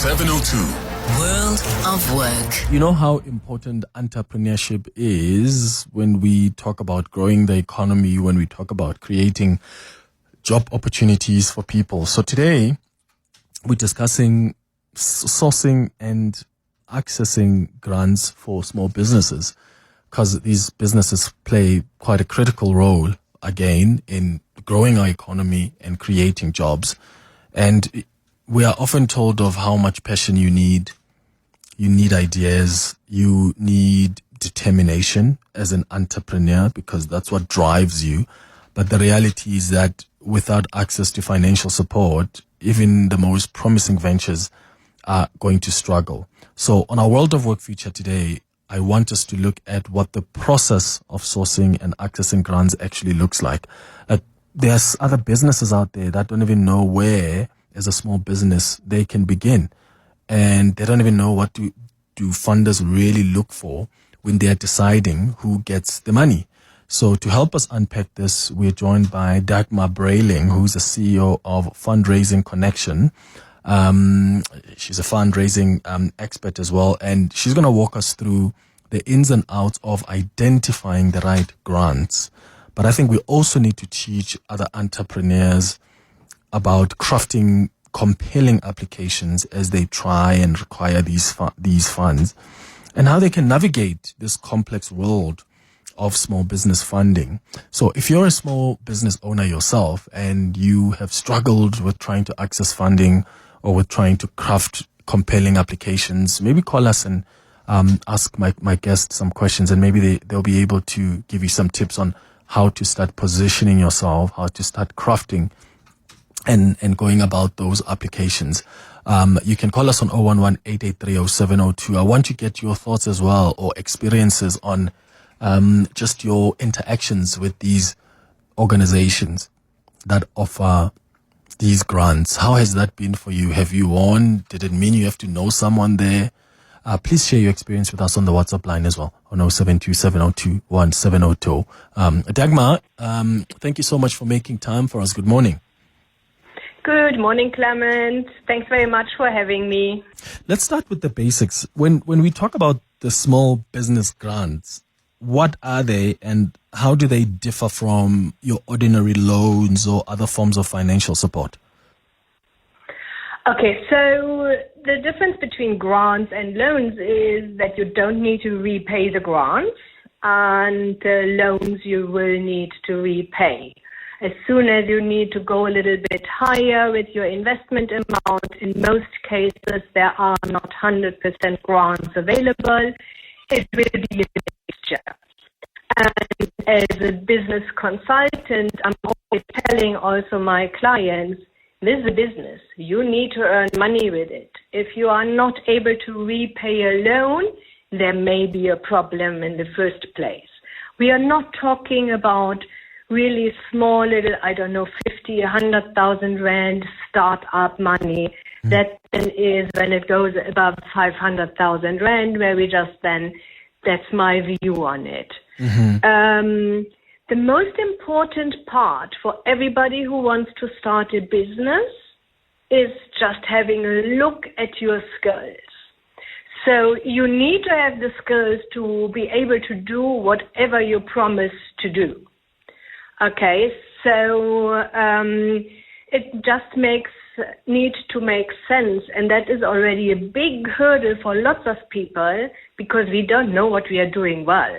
702. World of Work. You know how important entrepreneurship is when we talk about growing the economy, when we talk about creating job opportunities for people. So today we're discussing sourcing and accessing grants for small businesses, because these businesses play quite a critical role, again, in growing our economy and creating jobs. And we are often told of how much passion you need. You need ideas. You need determination as an entrepreneur, because that's what drives you. But the reality is that without access to financial support, even the most promising ventures are going to struggle. So on our World of Work feature today, I want us to look at what the process of sourcing and accessing grants actually looks like. There's other businesses out there that don't even know where, as a small business, they can begin. And they don't even know what do funders really look for when they are deciding who gets the money. So to help us unpack this, we're joined by Dagmar Breiling, who's the CEO of Fundraising Connection. She's a fundraising expert as well, and she's going to walk us through the ins and outs of identifying the right grants. But I think we also need to teach other entrepreneurs about crafting compelling applications as they try and require these funds, and how they can navigate this complex world of small business funding. So if you're a small business owner yourself and you have struggled with trying to access funding or with trying to craft compelling applications, maybe call us and ask my guests some questions, and maybe they'll be able to give you some tips on how to start positioning yourself, how to start crafting and going about those applications. You can call us on 011-883-0702. I want to get your thoughts as well, or experiences on just your interactions with these organizations that offer these grants. How has that been for you? Have you won? Did it mean you have to know someone there? Please share your experience with us on the WhatsApp line as well, on 072-702-1702. Dagmar, thank you so much for making time for us. Good morning. Good morning, Clement. Thanks very much for having me. Let's start with the basics. When we talk about the small business grants, what are they and how do they differ from your ordinary loans or other forms of financial support? Okay, so the difference between grants and loans is that you don't need to repay the grants, and the loans you will need to repay. As soon as you need to go a little bit higher with your investment amount, in most cases there are not 100% grants available. It will be a mixture. And as a business consultant, I'm always telling also my clients, this is a business. You need to earn money with it. If you are not able to repay a loan, there may be a problem in the first place. We are not talking about really small little, 50, 100,000 rand start-up money. That then is when it goes above 500,000 rand, where we just then, that's my view on it. Mm-hmm. The most important part for everybody who wants to start a business is just having a look at your skills. So you need to have the skills to be able to do whatever you promise to do. Okay, so it just needs to make sense, and that is already a big hurdle for lots of people, because we don't know what we are doing well.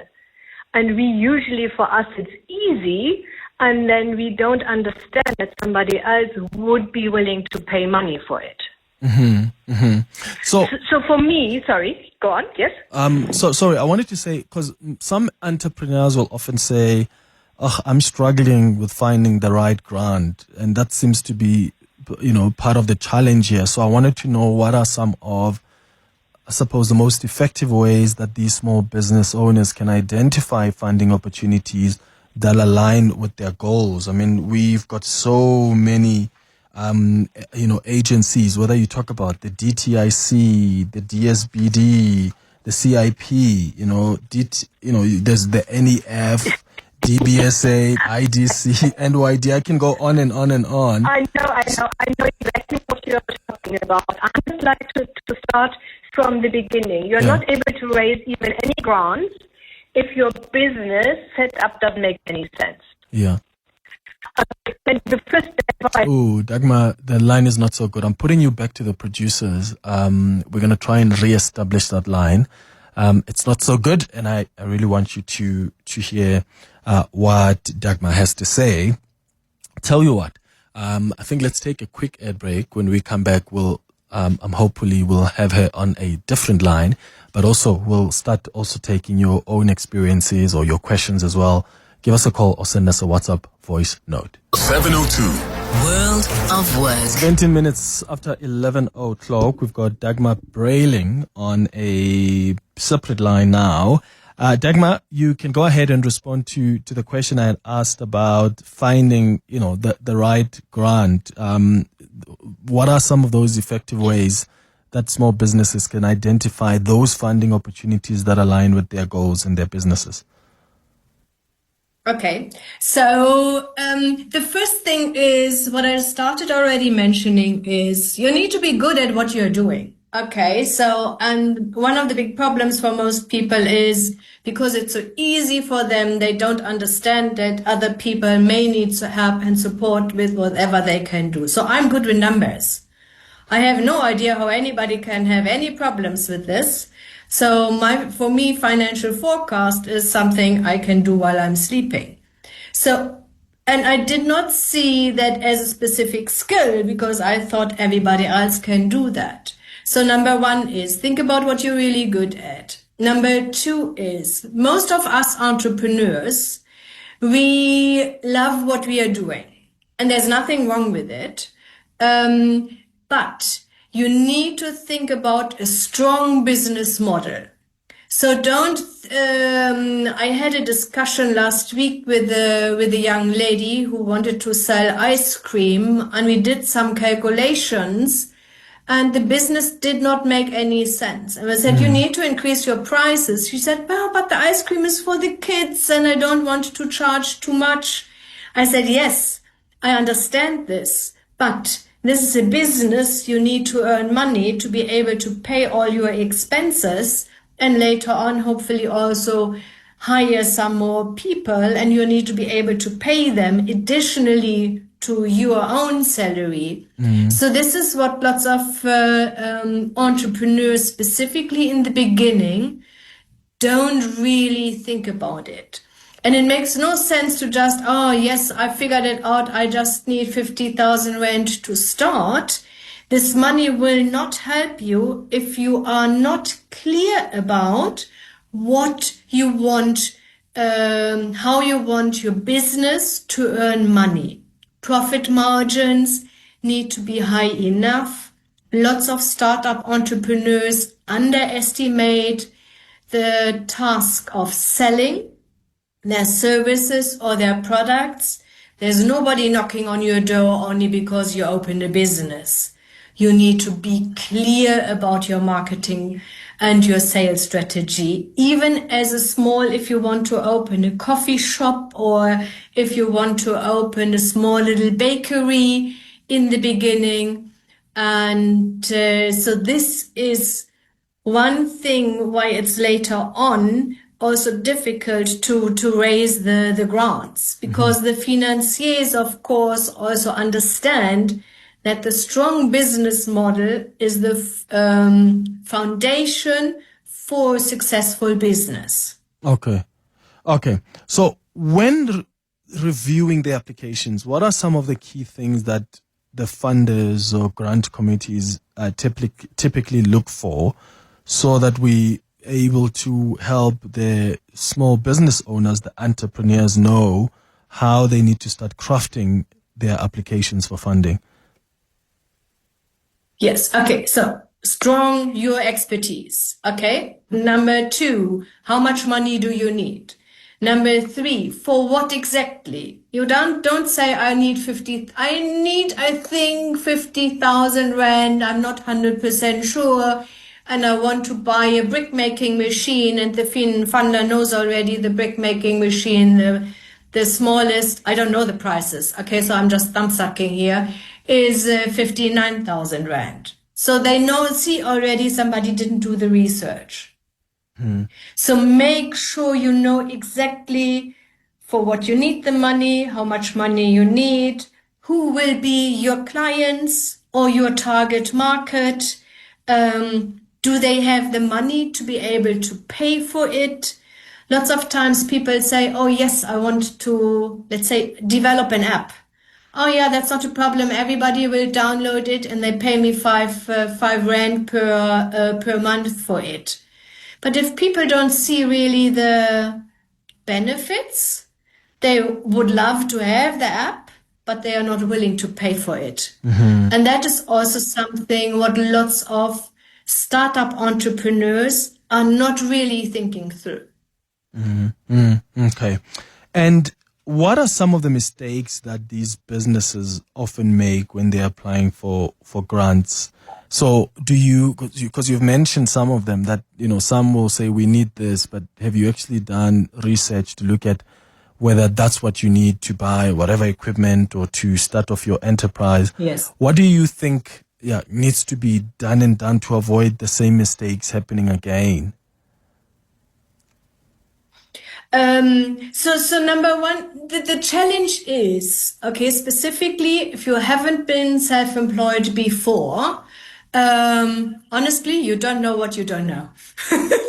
And we usually, for us, it's easy, and then we don't understand that somebody else would be willing to pay money for it. Mm-hmm, mm-hmm. So for me, sorry, go on, yes? Sorry, I wanted to say, because some entrepreneurs will often say, I'm struggling with finding the right grant, and that seems to be, part of the challenge here. So I wanted to know, what are some of, I suppose, the most effective ways that these small business owners can identify funding opportunities that align with their goals? I mean, we've got so many, agencies, whether you talk about the DTIC, the DSBD, the CIP, there's the NEF, DBSA, IDC, NYD. I can go on and on and on. I know exactly what you're talking about. I would like to start from the beginning. You're not able to raise even any grants if your business setup doesn't make any sense. Yeah. The first step. Ooh, Dagmar, the line is not so good. I'm putting you back to the producers. We're going to try and re-establish that line. It's not so good, and I really want you to hear what Dagmar has to say. Tell you what, I think let's take a quick ad break. When we come back, hopefully we'll have her on a different line, but also we'll start also taking your own experiences or your questions as well. Give us a call or send us a WhatsApp voice note. 702. World of Work. 17 minutes after 11 o'clock, we've got Dagmar Breiling on a separate line now. Dagmar, you can go ahead and respond to the question I had asked about finding, the right grant. What are some of those effective ways that small businesses can identify those funding opportunities that align with their goals and their businesses? Okay, so the first thing is what I started already mentioning is you need to be good at what you're doing. Okay, so, and one of the big problems for most people is because it's so easy for them, they don't understand that other people may need help and support with whatever they can do. So I'm good with numbers. I have no idea how anybody can have any problems with this. So for me, financial forecast is something I can do while I'm sleeping. So, and I did not see that as a specific skill because I thought everybody else can do that. So number one is think about what you're really good at. Number two is most of us entrepreneurs, we love what we are doing and there's nothing wrong with it. But you need to think about a strong business model. So I had a discussion last week with a young lady who wanted to sell ice cream, and we did some calculations and the business did not make any sense. And I said, you need to increase your prices. She said, well, but the ice cream is for the kids and I don't want to charge too much. I said, yes, I understand this, but this is a business. You need to earn money to be able to pay all your expenses and later on, hopefully also hire some more people, and you need to be able to pay them additionally to your own salary. So this is what lots of entrepreneurs, specifically in the beginning, don't really think about it. And it makes no sense to just, oh, yes, I figured it out. I just need 50,000 rand to start. This money will not help you if you are not clear about what you want, how you want your business to earn money. Profit margins need to be high enough. Lots of startup entrepreneurs underestimate the task of selling their services or their products. There's nobody knocking on your door only because you opened a business. You need to be clear about your marketing and your sales strategy. Even as a small, if you want to open a coffee shop or if you want to open a small little bakery in the beginning. And so this is one thing why it's later on also difficult to raise the grants, because the financiers, of course, also understand that the strong business model is the foundation for successful business. Okay. So when reviewing the applications, what are some of the key things that the funders or grant committees typically look for so that we able to help the small business owners, the entrepreneurs, know how they need to start crafting their applications for funding? Yes. Okay. So strong your expertise. Okay. Number 2, how much money do you need? Number 3, for what exactly? You don't say I think 50,000 rand. I'm not 100% sure. And I want to buy a brick making machine, and the funder knows already the brick making machine, the smallest, I don't know the prices, okay, so I'm just thumb sucking here, is 59,000 Rand. So they see already somebody didn't do the research. So make sure you know exactly for what you need the money, how much money you need, who will be your clients or your target market. Do they have the money to be able to pay for it? Lots of times people say, oh yes, I want to, let's say, develop an app. Oh yeah, that's not a problem. Everybody will download it and they pay me five Rand per month for it. But if people don't see really the benefits, they would love to have the app, but they are not willing to pay for it. And that is also something what lots of startup entrepreneurs are not really thinking through. Okay. And what are some of the mistakes that these businesses often make when they're applying for grants? So because you've mentioned some of them that, some will say we need this, but have you actually done research to look at whether that's what you need to buy, whatever equipment or to start off your enterprise? Yes. What do you think needs to be done to avoid the same mistakes happening again? So number one, the challenge is, okay, specifically if you haven't been self-employed before, honestly, you don't know what you don't know.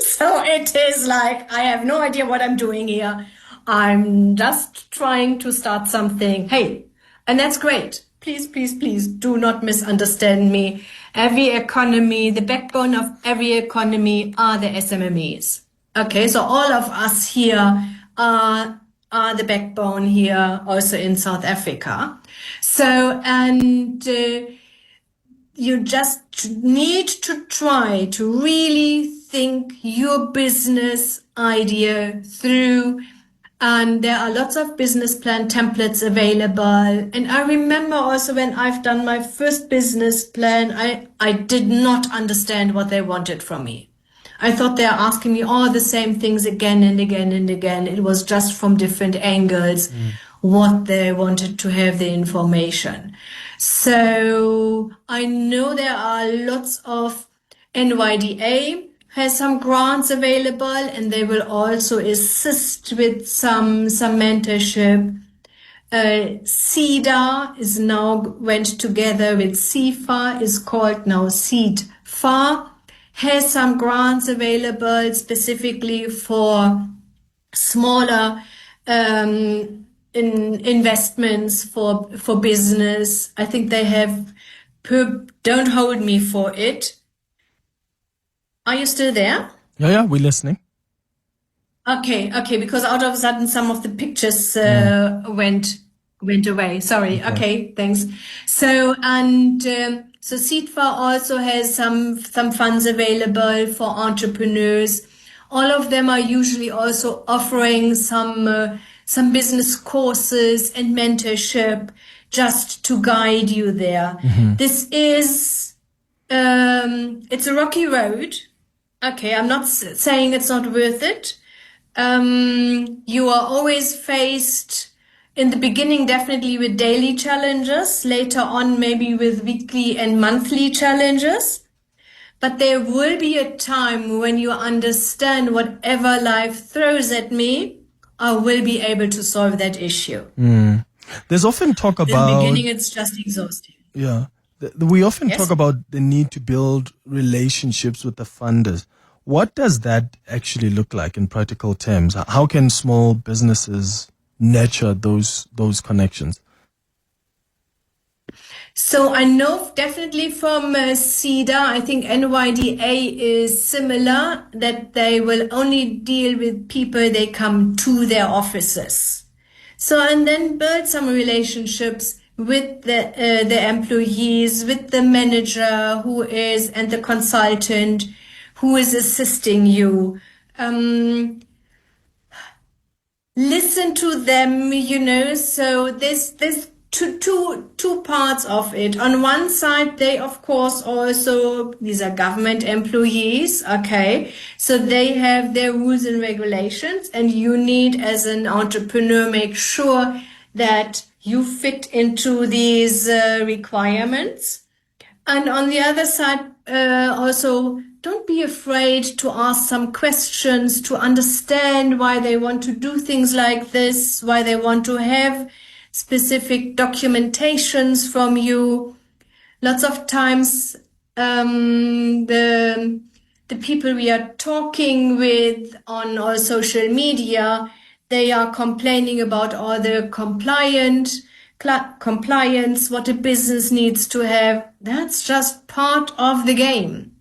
So it is like, I have no idea what I'm doing here. I'm just trying to start something. Hey, and that's great. Please, please, please do not misunderstand me. Every economy, the backbone of every economy are the SMMEs. Okay, so all of us here are the backbone here, also in South Africa. So, and you just need to try to really think your business idea through. And there are lots of business plan templates available. And I remember also when I've done my first business plan, I did not understand what they wanted from me. I thought they are asking me all the same things again and again and again. It was just from different angles what they wanted to have the information. So I know there are lots of NYDA has some grants available and they will also assist with some mentorship. CEDA is now went together with CFA, is called now CEDFA, has some grants available specifically for smaller investments for business. I think they have, don't hold me for it. Are you still there? Yeah, we're listening. Okay, because out of a sudden some of the pictures went away. Sorry. Okay, thanks. So so CEDFA also has some funds available for entrepreneurs. All of them are usually also offering some business courses and mentorship just to guide you there. This is it's a rocky road. Okay, I'm not saying it's not worth it. You are always faced in the beginning definitely with daily challenges, later on maybe with weekly and monthly challenges. But there will be a time when you understand whatever life throws at me, I will be able to solve that issue. There's often talk about... In the beginning, it's just exhausting. Yeah. We often talk about the need to build relationships with the funders. What does that actually look like in practical terms? How can small businesses nurture those connections? So I know definitely from CEDA, I think NYDA is similar, that they will only deal with people they come to their offices. So, and then build some relationships with the employees, with the manager and the consultant who is assisting you. Listen to them, so there's two parts of it. On one side, they of course also, these are government employees, okay? So they have their rules and regulations, and you need as an entrepreneur make sure that you fit into these requirements. And on the other side, also, don't be afraid to ask some questions to understand why they want to do things like this, why they want to have specific documentations from you. Lots of times, the people we are talking with on our social media, they are complaining about all the compliance, what a business needs to have. That's just part of the game.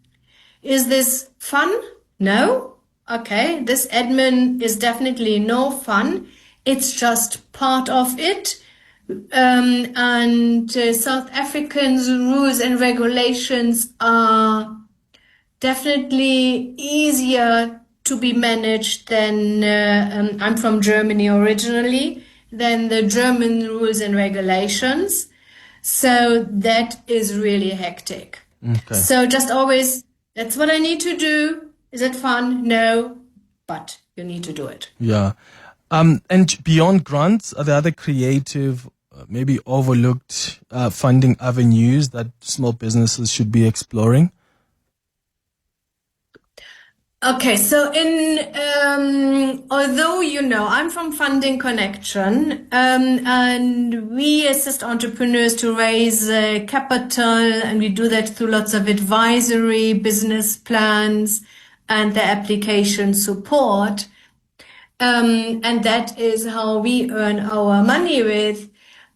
Is this fun? No? Okay, this admin is definitely no fun. It's just part of it. And South Africans' rules and regulations are definitely easier to be managed than, I'm from Germany originally, than the German rules and regulations. So that is really hectic. Okay. So just always, that's what I need to do. Is it fun? No, but you need to do it. Yeah. And beyond grants, are there other creative, maybe overlooked funding avenues that small businesses should be exploring? Okay, so although, I'm from Funding Connection, and we assist entrepreneurs to raise capital, and we do that through lots of advisory, business plans, and the application support. And that is how we earn our money with.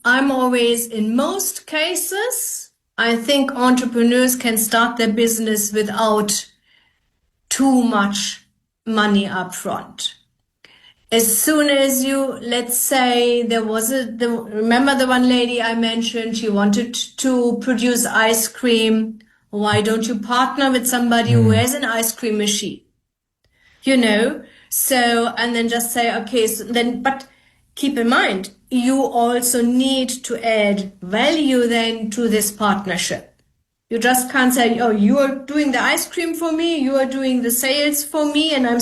I'm always, in most cases, I think entrepreneurs can start their business without too much money up front. As soon as you, let's say remember the one lady I mentioned, she wanted to produce ice cream. Why don't you partner with somebody who has an ice cream machine? So, and then just say, okay, but keep in mind, you also need to add value then to this partnership. You just can't say, oh, you are doing the ice cream for me, you are doing the sales for me, and I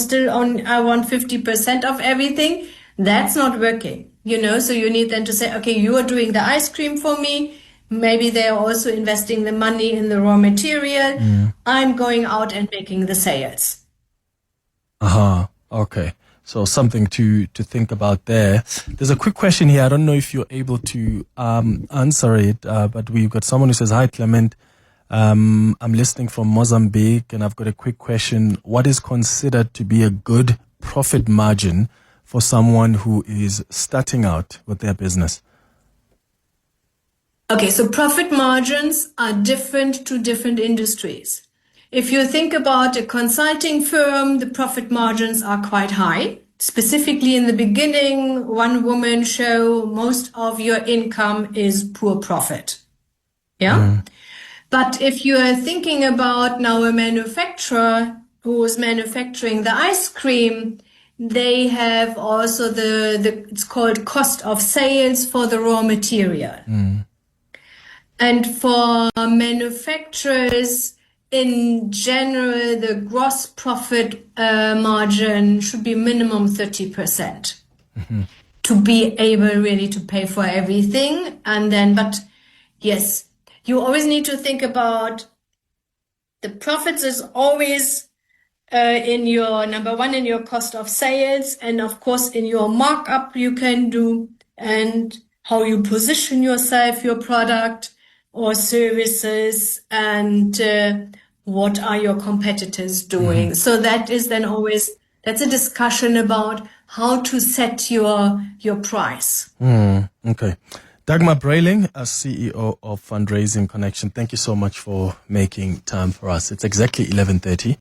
want 50% of everything. That's not working, so you need then to say, okay, you are doing the ice cream for me. Maybe they are also investing the money in the raw material. I'm going out and making the sales. Okay. So something to think about there. There's a quick question here. I don't know if you're able to answer it, but we've got someone who says, hi, Clement. I'm listening from Mozambique, and I've got a quick question. What is considered to be a good profit margin for someone who is starting out with their business? Okay, so profit margins are different to different industries. If you think about a consulting firm, the profit margins are quite high. Specifically in the beginning, one-woman show, most of your income is poor profit. Yeah? But if you are thinking about now a manufacturer who is manufacturing the ice cream, they have also it's called cost of sales for the raw material. And for manufacturers, in general, the gross profit margin should be minimum 30% to be able really to pay for everything. And then, but yes, you always need to think about the profits is always in your number one, in your cost of sales, and of course in your markup you can do, and how you position yourself, your product or services, and what are your competitors doing. So that is then always, that's a discussion about how to set your price. Okay. Dagmar Breiling, as CEO of Fundraising Connection, thank you so much for making time for us. It's exactly 11:30.